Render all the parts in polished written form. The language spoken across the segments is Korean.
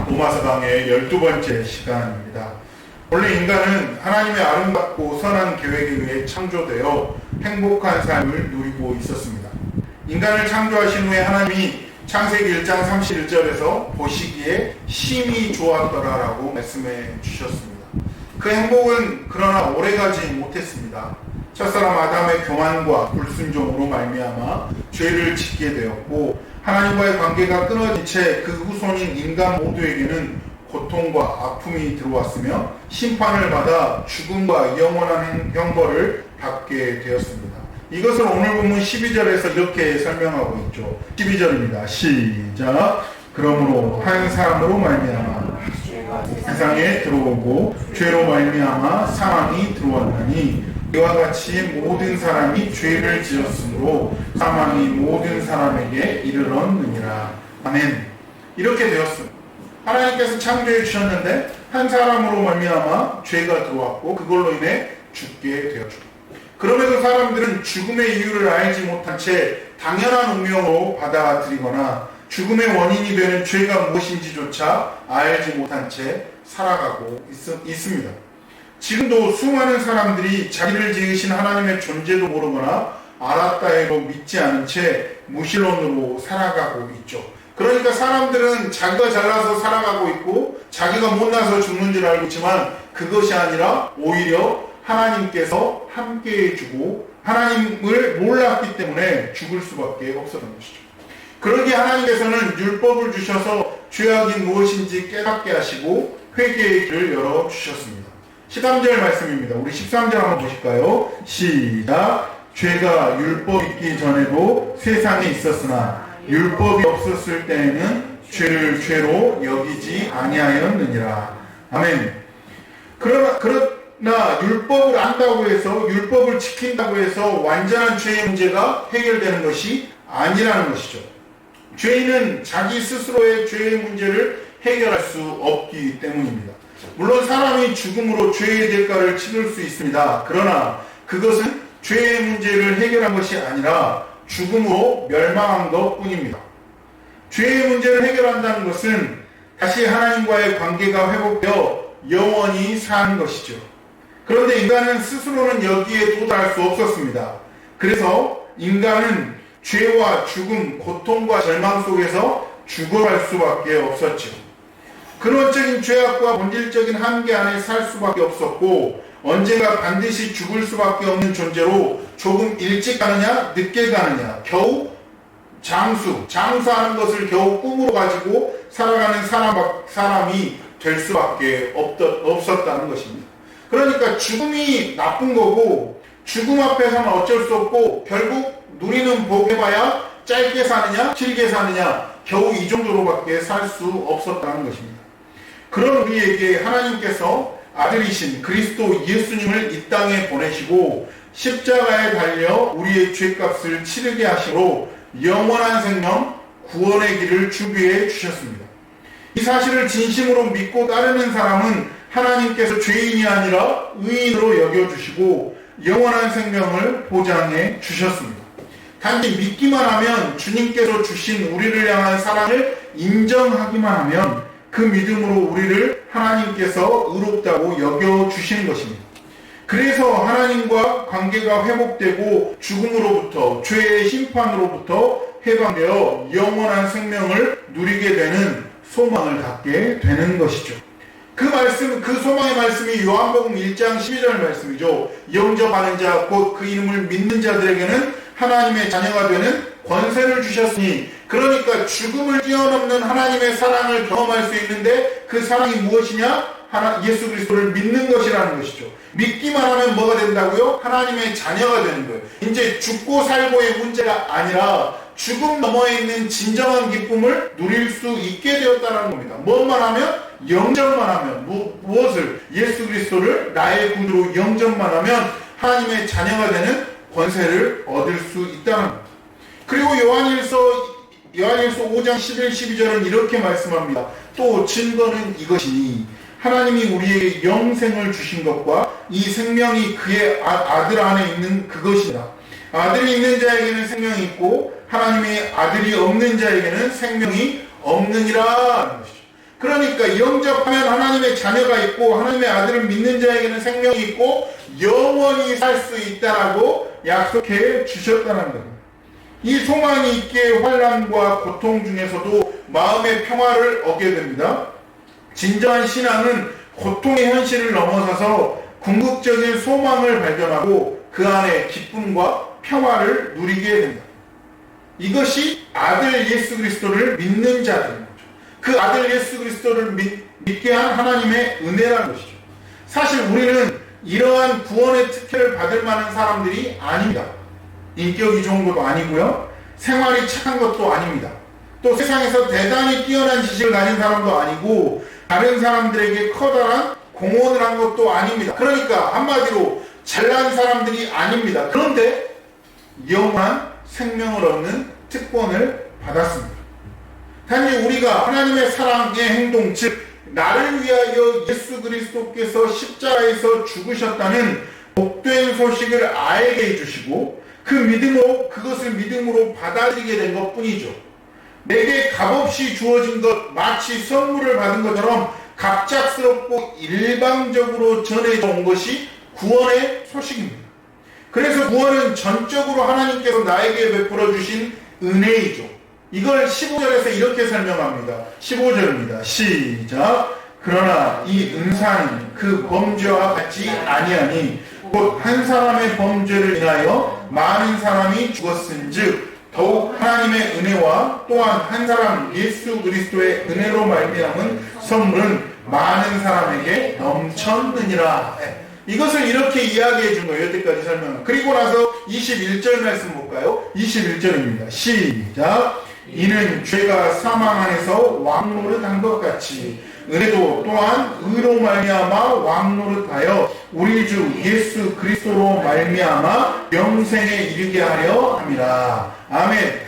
로마서 강의 12번째 시간입니다. 원래 인간은 하나님의 아름답고 선한 계획에 의해 창조되어 행복한 삶을 누리고 있었습니다. 인간을 창조하신 후에 하나님이 창세기 1장 31절에서 보시기에 심히 좋았더라라고 말씀해 주셨습니다. 그 행복은 그러나 오래가지 못했습니다. 첫사람 아담의 교만과 불순종으로 말미암아 죄를 짓게 되었고 하나님과의 관계가 끊어진 채 그 후손인 인간 모두에게는 고통과 아픔이 들어왔으며 심판을 받아 죽음과 영원한 형벌을 받게 되었습니다. 이것을 오늘 본문 12절에서 이렇게 설명하고 있죠. 12절입니다. 시작. 그러므로 한 사람으로 말미암아 세상에 들어오고 죄로 말미암아 사망이 들어왔나니 이와 같이 모든 사람이 죄를 지었으므로 사망이 모든 사람에게 이르렀느니라. 아멘. 이렇게 되었습니다. 하나님께서 창조해 주셨는데 한 사람으로 말미암아 죄가 들어왔고 그걸로 인해 죽게 되었죠. 그럼에도 사람들은 죽음의 이유를 알지 못한 채 당연한 운명으로 받아들이거나 죽음의 원인이 되는 죄가 무엇인지조차 알지 못한 채 살아가고 있습니다. 지금도 수많은 사람들이 자기를 지으신 하나님의 존재도 모르거나 알았다 해도 믿지 않은 채 무신론으로 살아가고 있죠. 그러니까 사람들은 자기가 잘나서 살아가고 있고 자기가 못나서 죽는 줄 알고 있지만 그것이 아니라 오히려 하나님께서 함께 해주고 하나님을 몰랐기 때문에 죽을 수밖에 없었던 것이죠. 그러기에 하나님께서는 율법을 주셔서 죄악이 무엇인지 깨닫게 하시고 회개의 길을 열어주셨습니다. 13절 말씀입니다. 우리 13절 한번 보실까요? 시작. 죄가 율법 있기 전에도 세상에 있었으나 율법이 없었을 때에는 죄를 죄로 여기지 아니하였느니라. 아멘. 그러나 율법을 안다고 해서 율법을 지킨다고 해서 완전한 죄의 문제가 해결되는 것이 아니라는 것이죠. 죄인은 자기 스스로의 죄의 문제를 해결할 수 없기 때문입니다. 물론 사람이 죽음으로 죄의 대가를 치를 수 있습니다. 그러나 그것은 죄의 문제를 해결한 것이 아니라 죽음으로 멸망한 것뿐입니다. 죄의 문제를 해결한다는 것은 다시 하나님과의 관계가 회복되어 영원히 사는 것이죠. 그런데 인간은 스스로는 여기에 도달할 수 없었습니다. 그래서 인간은 죄와 죽음, 고통과 절망 속에서 죽어갈 수밖에 없었죠. 근원적인 죄악과 본질적인 한계 안에 살 수밖에 없었고 언젠가 반드시 죽을 수밖에 없는 존재로 조금 일찍 가느냐 늦게 가느냐 겨우 장수하는 것을 겨우 꿈으로 가지고 살아가는 사람이 될 수밖에 없었다는 것입니다. 그러니까 죽음이 나쁜 거고 죽음 앞에서는 어쩔 수 없고 결국 누리는 복 해봐야 짧게 사느냐 길게 사느냐 겨우 이 정도로밖에 살 수 없었다는 것입니다. 그런 우리에게 하나님께서 아들이신 그리스도 예수님을 이 땅에 보내시고 십자가에 달려 우리의 죄값을 치르게 하시로 영원한 생명, 구원의 길을 준비해 주셨습니다. 이 사실을 진심으로 믿고 따르는 사람은 하나님께서 죄인이 아니라 의인으로 여겨주시고 영원한 생명을 보장해 주셨습니다. 단지 믿기만 하면 주님께서 주신 우리를 향한 사랑을 인정하기만 하면 그 믿음으로 우리를 하나님께서 의롭다고 여겨주시는 것입니다. 그래서 하나님과 관계가 회복되고 죽음으로부터 죄의 심판으로부터 해방되어 영원한 생명을 누리게 되는 소망을 갖게 되는 것이죠. 그 소망의 말씀이 요한복음 1장 12절 말씀이죠. 영접하는 자 곧 그 이름을 믿는 자들에게는 하나님의 자녀가 되는 권세를 주셨으니 그러니까 죽음을 뛰어넘는 하나님의 사랑을 경험할 수 있는데 그 사랑이 무엇이냐? 예수 그리스도를 믿는 것이라는 것이죠. 믿기만 하면 뭐가 된다고요? 하나님의 자녀가 되는 거예요. 이제 죽고 살고의 문제가 아니라 죽음 너머에 있는 진정한 기쁨을 누릴 수 있게 되었다는 겁니다. 뭐만 하면? 영접만 하면. 무엇을? 예수 그리스도를 나의 구주로 영접만 하면 하나님의 자녀가 되는 권세를 얻을 수 있다는 겁니다. 그리고 요한일서 5장 11, 12절은 이렇게 말씀합니다. 또 증거는 이것이니 하나님이 우리에게 영생을 주신 것과 이 생명이 그의 아들 안에 있는 그것이다. 아들이 있는 자에게는 생명이 있고 하나님의 아들이 없는 자에게는 생명이 없느니라. 그러니까 영접하면 하나님의 자녀가 있고 하나님의 아들을 믿는 자에게는 생명이 있고 영원히 살 수 있다라고 약속해 주셨다는 겁니다. 이 소망이 있기에 환난과 고통 중에서도 마음의 평화를 얻게 됩니다. 진정한 신앙은 고통의 현실을 넘어서서 궁극적인 소망을 발견하고 그 안에 기쁨과 평화를 누리게 됩니다. 이것이 아들 예수 그리스도를 믿는 자들인 거죠. 그 아들 예수 그리스도를 믿게 한 하나님의 은혜라는 것이죠. 사실 우리는 이러한 구원의 특혜를 받을 만한 사람들이 아닙니다. 인격이 좋은 것도 아니고요. 생활이 착한 것도 아닙니다. 또 세상에서 대단히 뛰어난 지식을 가진 사람도 아니고 다른 사람들에게 커다란 공헌을 한 것도 아닙니다. 그러니까 한마디로 잘난 사람들이 아닙니다. 그런데 영원한 생명을 얻는 특권을 받았습니다. 단지 우리가 하나님의 사랑의 행동, 즉 나를 위하여 예수 그리스도께서 십자가에서 죽으셨다는 복된 소식을 알게 해주시고 그 믿음으로 그것을 믿음으로 받아들이게 된 것뿐이죠. 내게 값없이 주어진 것 마치 선물을 받은 것처럼 갑작스럽고 일방적으로 전해져 온 것이 구원의 소식입니다. 그래서 구원은 전적으로 하나님께서 나에게 베풀어 주신 은혜이죠. 이걸 15절에서 이렇게 설명합니다. 15절입니다. 시작. 그러나 이 은사는 그 범죄와 같지 아니하니 곧 한 사람의 범죄를 인하여 많은 사람이 죽었은즉 더욱 하나님의 은혜와 또한 한 사람 예수 그리스도의 은혜로 말미암은 선물은 많은 사람에게 넘쳤느니라. 이것을 이렇게 이야기해 준 거예요. 여태까지 설명. 그리고 나서 21절 말씀 볼까요? 21절입니다. 시작. 이는 죄가 사망 안에서 왕노릇한 것 같이 은혜도 또한 의로 말미암아 왕노릇하여 우리 주 예수 그리스도로 말미암아 영생에 이르게 하려 함이라. 아멘.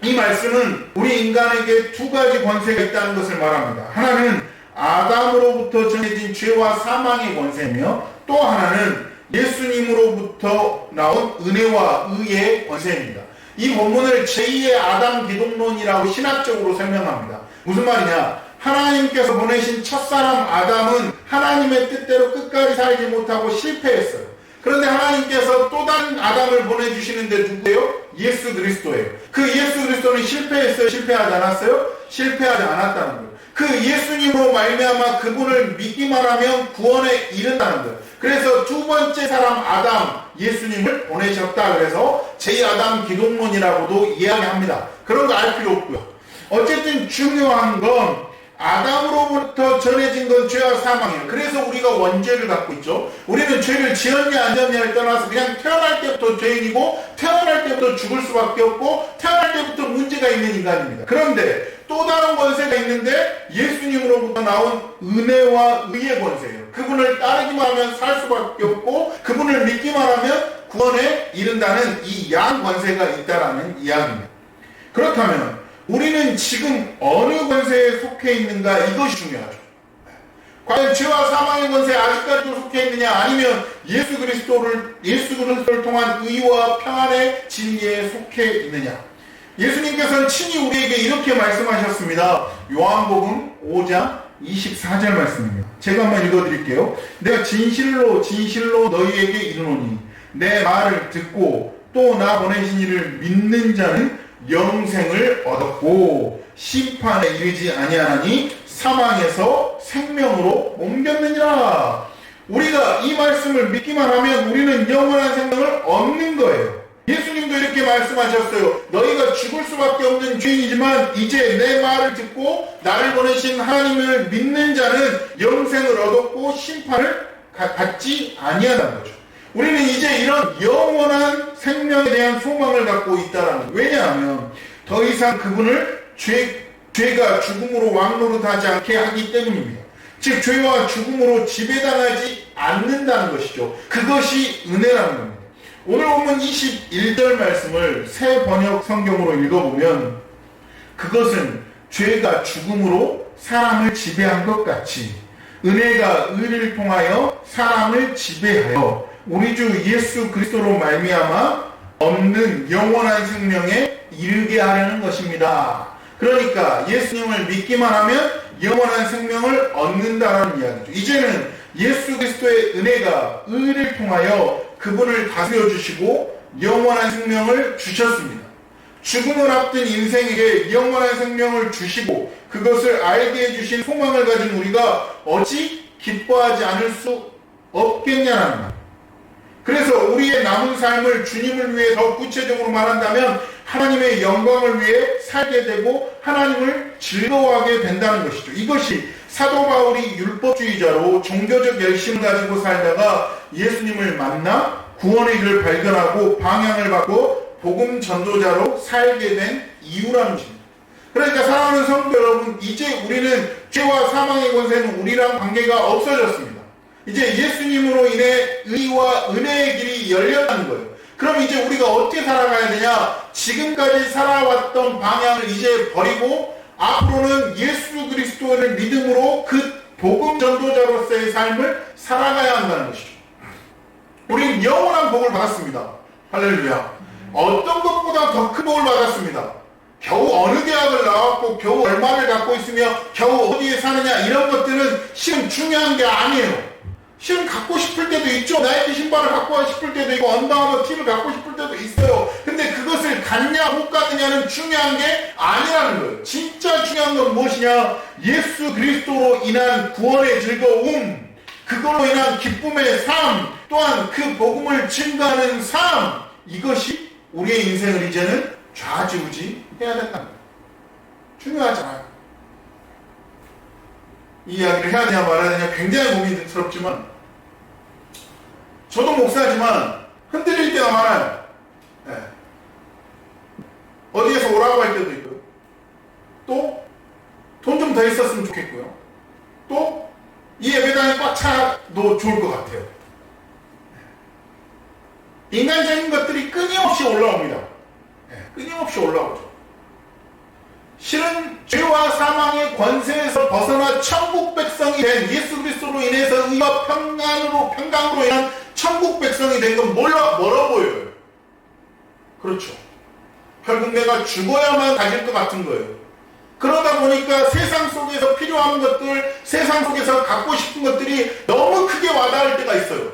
이 말씀은 우리 인간에게 두 가지 권세가 있다는 것을 말합니다. 하나는 아담으로부터 정해진 죄와 사망의 권세며 또 하나는 예수님으로부터 나온 은혜와 의의 권세입니다. 이 본문을 제2의 아담 기독론이라고 신학적으로 설명합니다. 무슨 말이냐? 하나님께서 보내신 첫사람 아담은 하나님의 뜻대로 끝까지 살지 못하고 실패했어요. 그런데 하나님께서 또 다른 아담을 보내주시는데 누구예요? 예수 그리스도예요. 그 예수 그리스도는 실패했어요? 실패하지 않았어요? 실패하지 않았다는 거예요. 그 예수님으로 말미암아 그분을 믿기만 하면 구원에 이른다는 거예요. 그래서 두 번째 사람 아담 예수님을 보내셨다. 그래서 제2아담 기독론이라고도 이야기합니다. 그런 거 알 필요 없고요. 어쨌든 중요한 건 아담으로부터 전해진 건 죄와 사망이에요. 그래서 우리가 원죄를 갖고 있죠. 우리는 죄를 지었냐 안 지었냐를 떠나서 그냥 태어날 때부터 죄인이고 태어날 때부터 죽을 수밖에 없고 태어날 때부터 문제가 있는 인간입니다. 그런데 또 다른 권세가 있는데 예수님으로부터 나온 은혜와 의의 권세예요. 그분을 따르기만 하면 살 수밖에 없고 그분을 믿기만 하면 구원에 이른다는 이 양 권세가 있다라는 이야기입니다. 그렇다면 우리는 지금 어느 권세에 속해 있는가 이것이 중요하죠. 과연 죄와 사망의 권세에 아직까지도 속해 있느냐 아니면 예수 그리스도를 통한 의와 평안의 진리에 속해 있느냐. 예수님께서는 친히 우리에게 이렇게 말씀하셨습니다. 요한복음 5장 24절 말씀입니다. 제가 한번 읽어드릴게요. 내가 진실로 진실로 너희에게 이르노니 내 말을 듣고 또 나 보내신 이를 믿는 자는 영생을 얻었고 심판에 이르지 아니하나니 사망에서 생명으로 옮겼느니라. 우리가 이 말씀을 믿기만 하면 우리는 영원한 생명을 얻는 거예요. 예수님도 이렇게 말씀하셨어요. 너희가 죽을 수밖에 없는 죄인이지만 이제 내 말을 듣고 나를 보내신 하나님을 믿는 자는 영생을 얻었고 심판을 받지 아니하다는 거죠. 우리는 이제 이런 영원한 생명에 대한 소망을 갖고 있다는 거예요. 왜냐하면 더 이상 그분을 죄가 죽음으로 왕노릇하지 않게 하기 때문입니다. 즉 죄와 죽음으로 지배당하지 않는다는 것이죠. 그것이 은혜라는 겁니다. 오늘 본문 21절 말씀을 새 번역 성경으로 읽어보면 그것은 죄가 죽음으로 사람을 지배한 것 같이 은혜가 의를 통하여 사람을 지배하여 우리 주 예수 그리스도로 말미암아 얻는 영원한 생명에 이르게 하려는 것입니다. 그러니까 예수님을 믿기만 하면 영원한 생명을 얻는다는 이야기죠. 이제는 예수 그리스도의 은혜가 의를 통하여 그분을 다스려 주시고 영원한 생명을 주셨습니다. 죽음을 앞둔 인생에게 영원한 생명을 주시고 그것을 알게 해주신 소망을 가진 우리가 어찌 기뻐하지 않을 수 없겠냐는 말. 그래서 우리의 남은 삶을 주님을 위해 더 구체적으로 말한다면 하나님의 영광을 위해 살게 되고 하나님을 즐거워하게 된다는 것이죠. 이것이 사도 바울이 율법주의자로 종교적 열심을 가지고 살다가 예수님을 만나 구원의 길을 발견하고 방향을 바꿔 복음 전도자로 살게 된 이유라는 것입니다. 그러니까 사랑하는 성도 여러분, 이제 우리는 죄와 사망의 권세는 우리랑 관계가 없어졌습니다. 이제 예수님으로 인해 의와 은혜의 길이 열렸다는 거예요. 그럼 이제 우리가 어떻게 살아가야 되냐? 지금까지 살아왔던 방향을 이제 버리고 앞으로는 예수 그리스도를 믿음으로 그 복음 전도자로서의 삶을 살아가야 한다는 것이죠. 우리는 영원한 복을 받았습니다. 할렐루야. 어떤 것보다 더 큰 복을 받았습니다. 겨우 어느 대학을 나왔고 겨우 얼마를 갖고 있으며 겨우 어디에 사느냐 이런 것들은 실은 중요한 게 아니에요. 실은 갖고 싶을 때도 있죠. 나이키 신발을 갖고 싶을 때도 있고 언더아머 티를 갖고 싶을 때도 있어요. 근데 그것을 갖냐 못 갖느냐는 중요한 게 아니라는 거예요. 진짜 중요한 건 무엇이냐? 예수 그리스도로 인한 구원의 즐거움, 그걸로 인한 기쁨의 삶, 또한 그 복음을 증거하는 삶, 이것이 우리의 인생을 이제는 좌지우지 해야 된다는 거예요. 중요하잖아요. 이 이야기를 해야 되냐 말아야 되냐 굉장히 고민스럽지만 저도 목사지만 흔들릴 때가 많아요. 네. 어디에서 오라고 할 때도 있고요. 또 돈 좀 더 있었으면 좋겠고요. 또 이 예배당이 꽉 차도 좋을 것 같아요. 인간적인 것들이 끊임없이 올라옵니다. 네. 끊임없이 올라오죠. 실은 죄와 사망의 권세에서 벗어나 천국 백성이 된 예수 그리스도로 인해서 의와 평강으로 인한 천국 백성이 된 건 멀어 보여요. 그렇죠. 결국 내가 죽어야만 가질 것 같은 거예요. 그러다 보니까 세상 속에서 필요한 것들, 세상 속에서 갖고 싶은 것들이 너무 크게 와닿을 때가 있어요.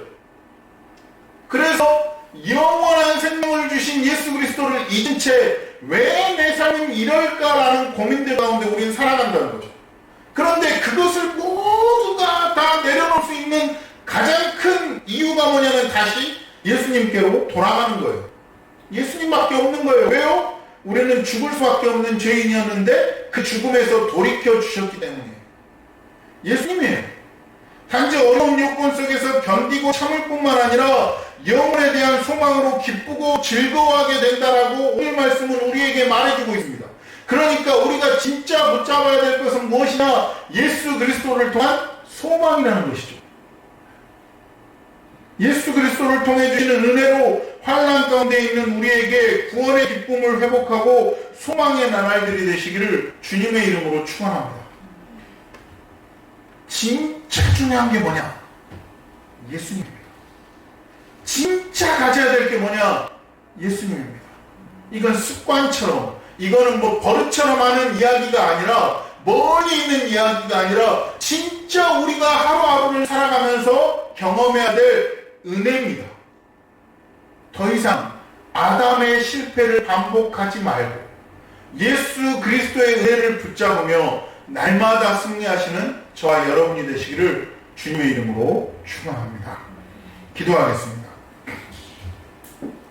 그래서 영원한 생명을 주신 예수 그리스도를 잊은 채 왜 내 삶은 이럴까라는 고민들 가운데 우리는 살아간다는 거죠. 그런데 그것을 모두가 다 내려놓을 수 있는 가장 큰 이유가 뭐냐면 다시 예수님께로 돌아가는 거예요. 예수님밖에 없는 거예요. 왜요? 우리는 죽을 수밖에 없는 죄인이었는데 그 죽음에서 돌이켜 주셨기 때문에 예수님이에요. 단지 어려운 여건 속에서 견디고 참을 뿐만 아니라 영혼에 대한 소망으로 기쁘고 즐거워하게 된다라고 오늘 말씀은 우리에게 말해주고 있습니다. 그러니까 우리가 진짜 붙잡아야 될 것은 무엇이냐? 예수 그리스도를 통한 소망이라는 것이죠. 예수 그리스도를 통해 주시는 은혜로 환난 가운데 있는 우리에게 구원의 기쁨을 회복하고 소망의 나날들이 되시기를 주님의 이름으로 축원합니다. 진짜 중요한 게 뭐냐? 예수님입니다. 진짜 가져야 될 게 뭐냐? 예수님입니다. 이건 습관처럼, 이거는 뭐 버릇처럼 하는 이야기가 아니라, 멀리 있는 이야기가 아니라 진짜 우리가 하루하루를 살아가면서 경험해야 될 은혜입니다. 더 이상 아담의 실패를 반복하지 말고 예수 그리스도의 은혜를 붙잡으며 날마다 승리하시는 저와 여러분이 되시기를 주님의 이름으로 축원합니다. 기도하겠습니다.